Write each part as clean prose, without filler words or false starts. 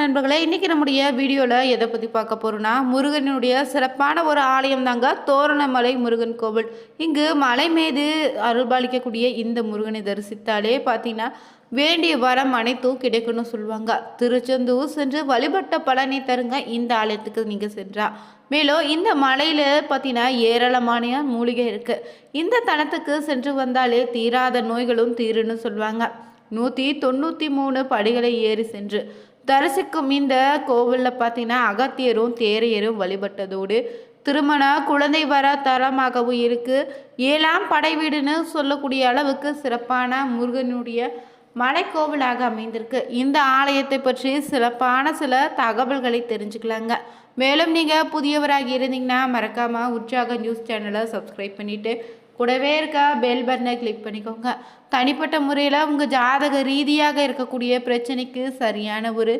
நண்பர்களே, இன்னைக்கு நம்முடைய வீடியோவில் எதை பற்றி பார்க்க போகிறோம்னா, முருகனுடைய சிறப்பான ஒரு ஆலயம் தாங்க தோரணமலை முருகன் கோவில். இங்கு மலை மீது அருள்பாலிக்கக்கூடிய இந்த முருகனை தரிசித்தாலே பார்த்தீங்கன்னா வேண்டிய வரம் அனைத்தும் கிடைக்கும்னு சொல்லுவாங்க. திருச்செந்தூர் சென்று வழிபட்ட பலனை தருங்க இந்த ஆலயத்துக்கு நீங்கள் சென்றா. மேலும் இந்த மலையில் பார்த்தீங்கன்னா ஏராளமான மூலிகை இருக்குது. இந்த தலத்துக்கு சென்று வந்தாலே தீராத நோய்களும் தீருன்னு சொல்லுவாங்க. 193 படிகளை ஏறி சென்று தரிசிக்கும் இந்த கோவிலில் பார்த்தீங்கன்னா அகத்தியரும் தேரையரும் வழிபட்டதோடு திருமண குழந்தை வர தலமாகவும் இருக்குது. 7ஆம் படை வீடுன்னு சொல்லக்கூடிய அளவுக்கு சிறப்பான முருகனுடைய மலைக்கோவிலாக அமைந்திருக்கு. இந்த ஆலயத்தை பற்றி சிறப்பான சில தகவல்களை தெரிஞ்சுக்கலாங்க. மேலும் நீங்கள் புதியவராக இருந்தீங்கன்னா மறக்காமல் உற்சாக நியூஸ் சேனலை சப்ஸ்கிரைப் பண்ணிவிட்டு கூடவே இருக்க பெல் பட்டனை கிளிக் பண்ணிக்கோங்க. தனிப்பட்ட முறையில் உங்கள் ஜாதக ரீதியாக இருக்கக்கூடிய பிரச்சனைக்கு சரியான ஒரு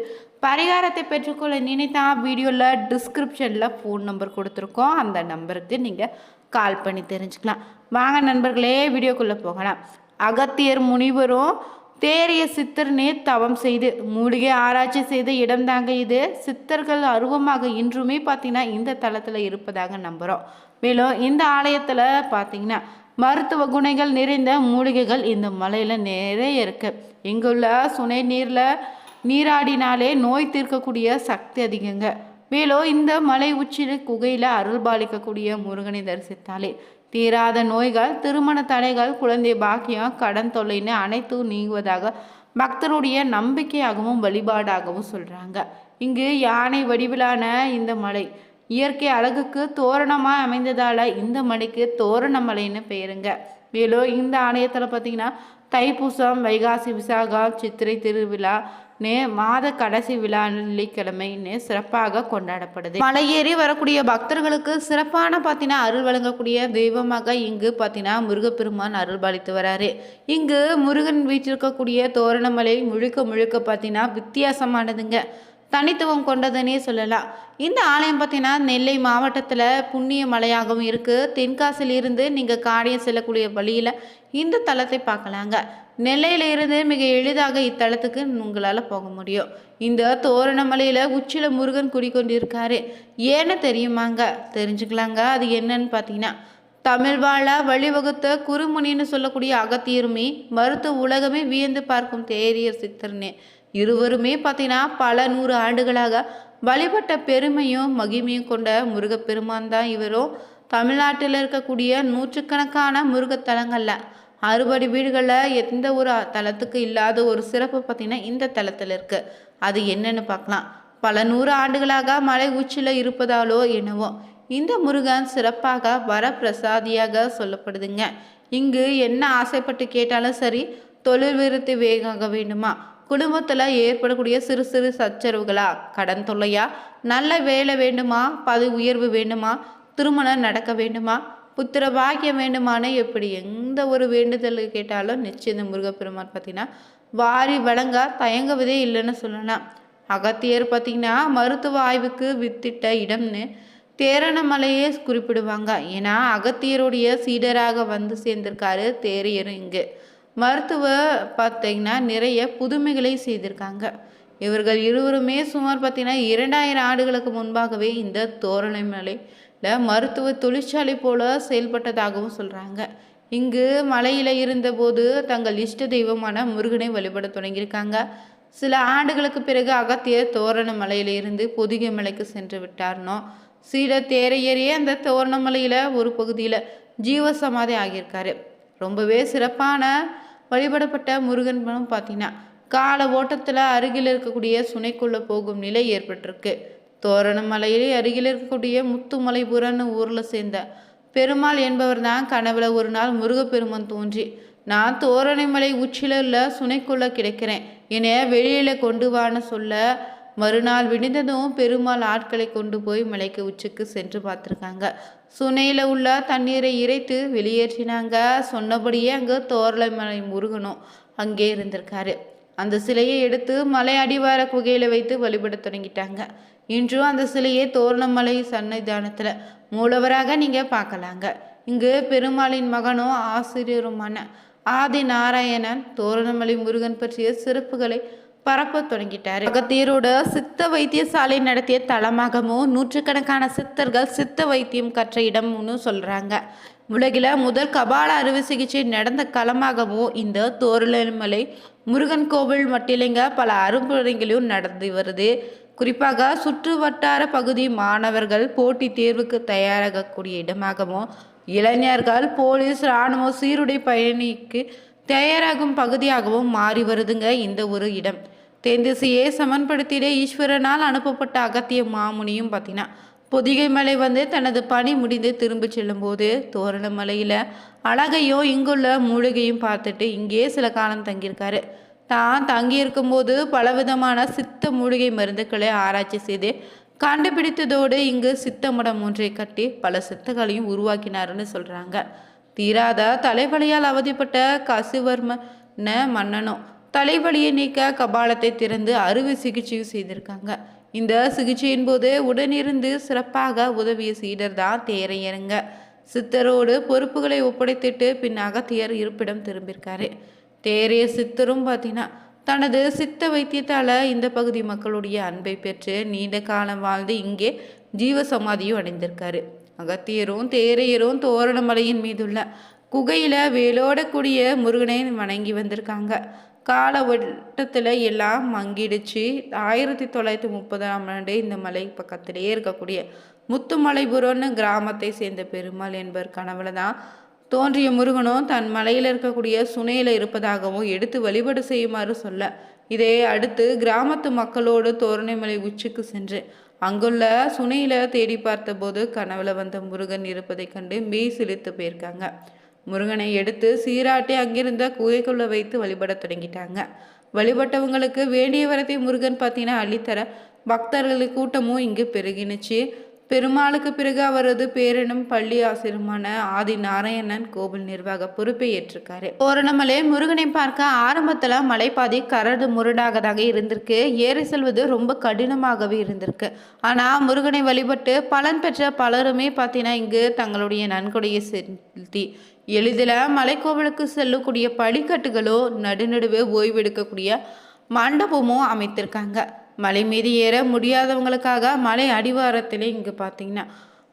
பரிகாரத்தை பெற்றுக்கொள்ள நினைத்தா வீடியோவில் டிஸ்கிரிப்ஷனில் ஃபோன் நம்பர் கொடுத்துருக்கோம். அந்த நம்பருக்கு நீங்கள் கால் பண்ணி தெரிஞ்சுக்கலாம். வாங்க நண்பர்களே, வீடியோக்குள்ளே போகலாம். அகத்தியர் முனிவரும் தேறிய சித்தர்னே தவம் செய்து மூலிகை ஆராய்ச்சி செய்த இடம் தாங்க இது. சித்தர்கள் அருவமாக இன்றுமே பார்த்தீங்கன்னா இந்த தளத்தில் இருப்பதாக நம்புகிறோம். மேலும் இந்த ஆலயத்தில் பார்த்தீங்கன்னா மருத்துவ குணங்கள் நிறைந்த மூலிகைகள் இந்த மலையில் நிறைய இருக்குது. இங்குள்ள சுனை நீராடினாலே நோய் தீர்க்கக்கூடிய சக்தி அதிகங்க. மேலும் இந்த மலை உச்சியில் குகையில் அருள்பாலிக்கக்கூடிய முருகனை தரிசித்தாலே தீராத நோய்கள், திருமண தடைகள், குழந்தை பாக்கியம், கடன் தொல்லைன்னு அனைத்தும் நீங்குவதாக பக்தருடைய நம்பிக்கையாகவும் வழிபாடாகவும் சொல்கிறாங்க. இங்கு யானை வடிவிலான இந்த மலை இயற்கை அழகுக்கு தோரணமாக அமைந்ததால் இந்த மலைக்கு தோரணமலைன்னு பெயருங்க. மேலும் இந்த ஆலயத்தில் பார்த்தீங்கன்னா தைப்பூசம், வைகாசி விசாகம், சித்திரை திருவிழா மாத கடைசி விழா வெள்ளிக்கிழமைன்னு சிறப்பாக கொண்டாடப்படுது. மலையேறி வரக்கூடிய பக்தர்களுக்கு சிறப்பான பார்த்தீங்கன்னா அருள் வழங்கக்கூடிய தெய்வமாக இங்கு பார்த்தீங்கன்னா முருகப்பெருமான் அருள் பாலித்து வராரு. இங்கு முருகன் வீட்டிருக்கக்கூடிய தோரணமலை முழுக்க பார்த்தீங்கன்னா வித்தியாசமானதுங்க, தனித்துவம் கொண்டதுன்னே சொல்லலாம். இந்த ஆலயம் பார்த்தீங்கன்னா நெல்லை மாவட்டத்தில் புண்ணிய மலையாகவும் இருக்குது. தென்காசிலிருந்து நீங்கள் காடியம் செல்லக்கூடிய வழியில் இந்த தலத்தை பார்க்கலாங்க. நெல்லையிலிருந்து மிக எளிதாக இத்தலத்துக்கு உங்களால் போக முடியும். இந்த தோரணமலையில் உச்சியில் முருகன் குடிக்கொண்டிருக்காரு. ஏன்னு தெரியுமாங்க? தெரிஞ்சுக்கலாங்க. அது என்னன்னு பார்த்தீங்கன்னா தமிழ் வாழ வழிவகுத்த குறுமுனின்னு சொல்லக்கூடிய அகத்தியருமே மருத்துவ உலகமே வியந்து பார்க்கும் தேரியர் சித்தர்னே இருவருமே பார்த்தீங்கன்னா பல 100 ஆண்டுகளாக வழிபட்ட பெருமையும் மகிமையும் கொண்ட முருகப்பெருமான் தான் இவரும். தமிழ்நாட்டில் இருக்கக்கூடிய நூற்றுக்கணக்கான முருகத்தலங்களில் 60 வீடுகளில் எந்த ஒரு தலத்துக்கு இல்லாத ஒரு சிறப்பு பார்த்தீங்கன்னா இந்த தலத்தில் இருக்குது. அது என்னன்னு பார்க்கலாம். பல 100 ஆண்டுகளாக மலை உச்சியில் இருப்பதாலோ என்னவோ இந்த முருகன் சிறப்பாக வரப்பிரசாதியாக சொல்லப்படுதுங்க. இங்கு என்ன ஆசைப்பட்டு கேட்டாலும் சரி, தொழில் விருத்தி வேகாக வேண்டுமா, குடும்பத்தில் ஏற்படக்கூடிய சிறு சிறு சச்சரவுகளா, கடன் தொல்லையா, நல்ல வேலை வேண்டுமா, பதவி உயர்வு வேண்டுமா, திருமணம் நடக்க வேண்டுமா, புத்திர பாக்கியம் வேண்டுமானே எப்படி எந்த ஒரு வேண்டுதல் கேட்டாலும் நிச்சயம் இந்த முருகப்பெருமான் பார்த்தீங்கன்னா வாரி வழங்க தயங்குவதே இல்லைன்னு சொல்லலாம். அகத்தியர் பார்த்தீங்கன்னா மருத்துவ ஆய்வுக்கு வித்திட்ட இடம்னு தேரணமலையே குறிப்பிடுவாங்க. ஏன்னா அகத்தியருடைய சீடராக வந்து சேர்ந்திருக்காரு தேரையரும். இங்கு மருத்துவ பார்த்தீங்கன்னா நிறைய புதுமைகளை செய்திருக்காங்க. இவர்கள் இருவருமே சுமார் பார்த்தீங்கன்னா 2000 ஆண்டுகளுக்கு முன்பாகவே இந்த தோரணமலையில் மருத்துவ தொழிற்சாலை போல செயல்பட்டதாகவும் சொல்கிறாங்க. இங்கு மலையில் இருந்தபோது தங்கள் இஷ்ட தெய்வமான முருகனை வழிபட தொடங்கியிருக்காங்க. சில ஆண்டுகளுக்கு பிறகு அகத்தியர் தோரணமலையிலிருந்து பொதிகை மலைக்கு சென்று விட்டார்னோ சீட தேரையறியே அந்த தோரணமலையில் ஒரு பகுதியில் ஜீவசமாதி ஆகியிருக்காரு. ரொம்பவே சிறப்பான வழிபடப்பட்ட முருகன் பார்த்தீங்கன்னா கால ஓட்டத்தில் அருகில் இருக்கக்கூடிய சுனைக்குள்ளே போகும் நிலை ஏற்பட்டிருக்கு. தோரணமலையிலே அருகில் இருக்கக்கூடிய முத்துமலைபுரன்னு ஊரில் சேர்ந்த பெருமாள் என்பவர் தான் கனவுல ஒரு நாள் முருகப்பெருமான் தோன்றி, நான் தோரணமலை உச்சியில் உள்ள சுனைக்குள்ளே கிடைக்கிறேன், என்னை வெளியில் கொண்டு வான்னு சொல்ல மறுநாள் விடிந்ததும் பெருமாள் ஆட்களை கொண்டு போய் மலைக்கு உச்சிக்கு சென்று பார்த்துருக்காங்க. சுனையில் உள்ள தண்ணீரை இறைத்து வெளியேற்றினாங்க. சொன்னபடியே அங்கே தோரணமலை முருகனும் அங்கே இருந்திருக்காரு. அந்த சிலையை எடுத்து மலை அடிவார குகையில் வைத்து வழிபட தொடங்கிட்டாங்க. இன்றும் அந்த சிலையை தோரணமலை சன்னிதானத்தில் மூலவராக நீங்கள் பார்க்கலாங்க. இங்கு பெருமாளின் மகனும் ஆசிரியருமான ஆதி நாராயணன் தோரணமலை முருகன் பற்றிய சிறப்புகளை பரப்ப தொடங்கிட்டாரு. அகத்தியரோட சித்த வைத்தியசாலை நடத்திய தளமாகவும் நூற்றுக்கணக்கான சித்தர்கள் சித்த வைத்தியம் கற்ற இடம்னு சொல்றாங்க. உலகில முதல் கபால அறுவை சிகிச்சை நடந்த களமாகவும் இந்த தோரணமலை முருகன் கோவில் மட்டிலைங்க பல அறுபடைகளையும் நடந்து வருது. குறிப்பாக சுற்று வட்டார பகுதி மாணவர்கள் போட்டி தேர்வுக்கு தயாராகக்கூடிய இடமாகவும் இளைஞர்கள் போலீஸ் இராணுவம் சீருடை பயணிக்கு தயாராகும் பகுதியாகவும் மாறி வருதுங்க இந்த ஒரு இடம். தென்திசையை சமன்படுத்திட ஈஸ்வரனால் அனுப்பப்பட்ட அகத்திய மாமுனியும் பார்த்தீங்கன்னா பொதிகை மலை வந்து தனது பணி முடிந்து திரும்பி செல்லும்போது தோரணமலையில் அழகையும் இங்குள்ள மூலிகையும் பார்த்துட்டு இங்கே சில காலம் தங்கியிருக்காரு. தான் தங்கியிருக்கும் போது பலவிதமான சித்த மூலிகை மருந்துக்களை ஆராய்ச்சி செய்து கண்டுபிடித்ததோடு இங்கு சித்த மடம் ஒன்றை கட்டி பல சித்தங்களையும் உருவாக்கினாருன்னு சொல்கிறாங்க. தீராத தலைவலியால் அவதிப்பட்ட கசிவர்மன மன்னனும் தலைவலியை நீக்க கபாலத்தை திறந்து அறுவை சிகிச்சையும் செய்திருக்காங்க. இந்த சிகிச்சையின் போது உடனிருந்து சிறப்பாக உதவிய சீடர் தான் தேரையருங்க. சித்தரோடு பொறுப்புகளை ஒப்படைத்துட்டு பின் அகத்தியர் இருப்பிடம் திரும்பியிருக்காரு. தேரைய சித்தரும் பார்த்தீங்கன்னா தனது சித்த வைத்தியத்தால் இந்த பகுதி மக்களுடைய அன்பை பெற்று நீண்ட காலம் வாழ்ந்து இங்கே ஜீவ சமாதியும் அடைந்திருக்காரு. அகத்தியரும் தேரையரும் தோரணமலையின் மீதுள்ள குகையில் வேலோடக்கூடிய முருகனை வணங்கி வந்திருக்காங்க. காலவட்டத்தில் எல்லாம் மங்கிடுச்சு. 1930ஆம் ஆண்டு இந்த மலை பக்கத்திலேயே இருக்கக்கூடிய முத்துமலைபுரம்னு கிராமத்தை சேர்ந்த பெருமாள் என்பவர் கனவுல தான் தோன்றிய முருகனும் தன் மலையில் இருக்கக்கூடிய சுனையில் இருப்பதாகவும் எடுத்து வழிபாடு செய்யுமாறு சொல்ல, இதை அடுத்து கிராமத்து மக்களோடு தோரணைமலை உச்சிக்கு சென்று அங்குள்ள சுனையில தேடி பார்த்தபோது கனவுல வந்த முருகன் இருப்பதை கண்டு மெய் சிலித்து போயிருக்காங்க. முருகனை எடுத்து சீராட்டி அங்கிருந்த குகைக்குள்ள வைத்து வழிபட தொடங்கிட்டாங்க. வழிபட்டவங்களுக்கு வேண்டிய வரத்தை முருகன் பார்த்தீங்கன்னா அள்ளித்தர பக்தர்களுக்கு கூட்டமும் இங்கு பெருகினுச்சு. பெருமாளுக்கு பிறகு அவரது பேரனும் பள்ளி ஆசிரியமான ஆதி நாராயணன் கோவில் நிர்வாக பொறுப்பை ஏற்றிருக்காரு. தோரணமலை முருகனை பார்க்க ஆரம்பத்துல மலைப்பாதி கரடு முரடாகதாக இருந்திருக்கு. ஏறி செல்வது ரொம்ப கடினமாகவே இருந்திருக்கு. ஆனா முருகனை வழிபட்டு பலன் பெற்ற பலருமே பார்த்தீங்கன்னா இங்கு தங்களுடைய நன்கொடையை செலுத்தி எளிதில் மலைக்கோவிலுக்கு செல்லக்கூடிய படிக்கட்டுகளோ நடுநடுவே ஓய்வெடுக்கக்கூடிய மண்டபமும் அமைத்திருக்காங்க. மலை மீது ஏற முடியாதவங்களுக்காக மலை அடிவாரத்திலே இங்கு பார்த்தீங்கன்னா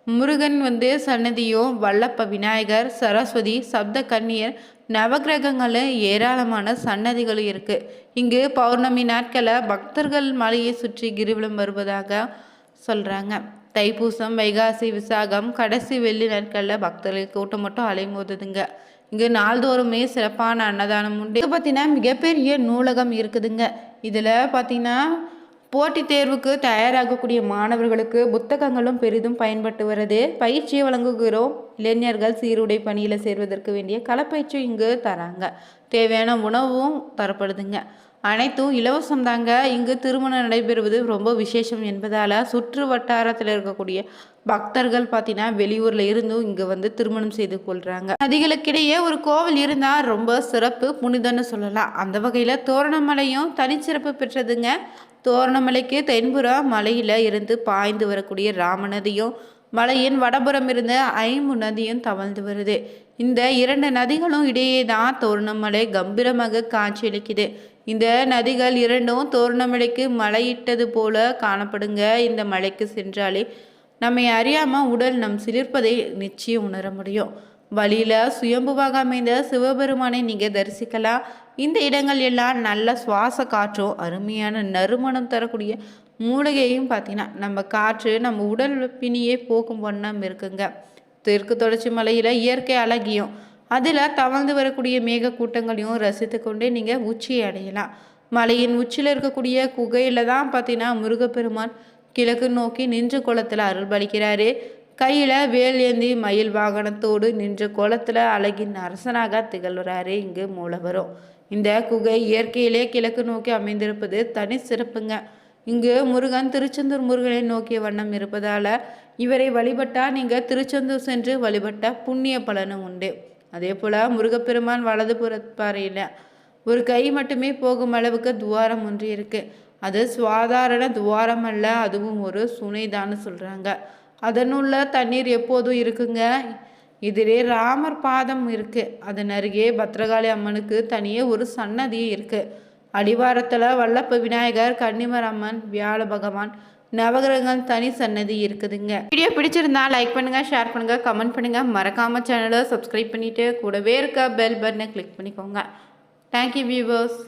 முருகன் வந்து சன்னதியும் வல்லப்ப விநாயகர் சரஸ்வதி சப்த கன்னியர் நவகிரகங்கள் ஏராளமான சன்னதிகளும் இருக்கு. இங்கு பௌர்ணமி நாட்களில் பக்தர்கள் மலையை சுற்றி கிரிவலம் வருவதாக சொல்றாங்க. தைப்பூசம் வைகாசி விசாகம் கடைசி வெள்ளி நாட்களில் பக்தர்கள் கூட்டம் மட்டும் அலைமோதுதுங்க. இங்கு நாள்தோறுமே சிறப்பான அன்னதானம் உண்டு. இது பார்த்தீங்கன்னா மிகப்பெரிய நூலகம் இருக்குதுங்க. இதில் பார்த்தீங்கன்னா போட்டித் தேர்வுக்கு தயாராகக்கூடிய மாணவர்களுக்கு புத்தகங்களும் பெரிதும் பயன்பட்டு வருது. பயிற்சியை வழங்குகிறோம். இளைஞர்கள் சீருடை பணியில் சேர்வதற்கு வேண்டிய களப்பயிற்சியும் இங்கு தராங்க. தேவையான உணவும் தரப்படுதுங்க. அனைத்தும் இலவசம் தாங்க. இங்கு திருமணம் நடைபெறுவது ரொம்ப விசேஷம் என்பதால் சுற்று வட்டாரத்தில் இருக்கக்கூடிய பக்தர்கள் பார்த்தீங்கன்னா வெளியூரில் இருந்தும் இங்கே வந்து திருமணம் செய்து கொள்கிறாங்க. நதிகளுக்கிடையே ஒரு கோவில் இருந்தால் ரொம்ப சிறப்பு புனிதன்னு சொல்லலாம். அந்த வகையில் தோரணமலையும் தனிச்சிறப்பு பெற்றதுங்க. தோரணமலைக்கு தென்புறம் மலையில் இருந்து பாய்ந்து வரக்கூடிய ராமநதியும் மலையின் வடபுறம் இருந்து ஐம்பு நதியும் தவழ்ந்து வருது. இந்த இரண்டு நதிகளும் இடையே தான் தோரணமலை கம்பீரமாக காட்சியளிக்குது. இந்த நதிகள் இரண்டும் தோரணமலைக்கு மலையிட்டது போல காணப்படுங்க. இந்த மலைக்கு சென்றாலே நம்மை அறியாமல் உடல் நம் சிலிர்ப்பதை நிச்சயம் உணர முடியும். வழியில் சுயம்புவாக அமைந்த சிவபெருமானை நீங்கள் தரிசிக்கலாம். இந்த இடங்கள் எல்லாம் நல்ல சுவாச காற்றும் அருமையான நறுமணம் தரக்கூடிய மூலிகையும் பார்த்தீங்கன்னா நம்ம காற்று நம்ம உடல் பிணியே போக்கும் வண்ணம் இருக்குங்க. தெற்கு தொடர்ச்சி மலையில் இயற்கை அழகியும் அதில் தவழ்ந்து வரக்கூடிய மேக கூட்டங்களையும் ரசித்து கொண்டே நீங்கள் உச்சியை அடையலாம். மலையின் உச்சியில் இருக்கக்கூடிய குகையில் தான் பார்த்தீங்கன்னா முருகப்பெருமான் கிழக்கு நோக்கி நின்ற கோலத்தில் அருள்பளிக்கிறாரு. கையில் வேல் ஏந்தி மயில் வாகனத்தோடு நின்ற கோலத்தில் அழகின் அரசனாக திகழ்கிறாரு இங்கு மூலவரும். இந்த குகை இயற்கையிலே கிழக்கு நோக்கி அமைந்திருப்பது தனி சிறப்புங்க. இங்கு முருகன் திருச்செந்தூர் முருகனை நோக்கிய வண்ணம் இருப்பதால் இவரை வழிபட்டால் நீங்கள் திருச்செந்தூர் சென்று வழிபட்ட புண்ணிய பலனும் உண்டு. அதே போல் முருகப்பெருமான் வலதுபுற பாறையில் ஒரு கை மட்டுமே போகும் அளவுக்கு துவாரம் ஒன்று இருக்குது. அது சாதாரண துவாரம் அல்ல, அதுவும் ஒரு சுனைதான்னு சொல்கிறாங்க. அதனுள்ள தண்ணீர் எப்போதும் இருக்குங்க. இதிலே ராமர் பாதம் இருக்குது. அதன் அருகே பத்ரகாளி அம்மனுக்கு தனியே ஒரு சன்னதியும் இருக்குது. அடிவாரத்தில் வல்லப்ப விநாயகர், கன்னிமரம்மன், வியாழ பகவான், நவகிரகங்கள் தனி சன்னதி இருக்குதுங்க. வீடியோ பிடிச்சிருந்தா லைக் பண்ணுங்கள், ஷேர் பண்ணுங்கள், கமெண்ட் பண்ணுங்கள். மறக்காமல் சேனலை சப்ஸ்கிரைப் பண்ணிவிட்டு கூடவே இருக்க பெல் பட்டனை கிளிக் பண்ணிக்கோங்க. Thank you viewers.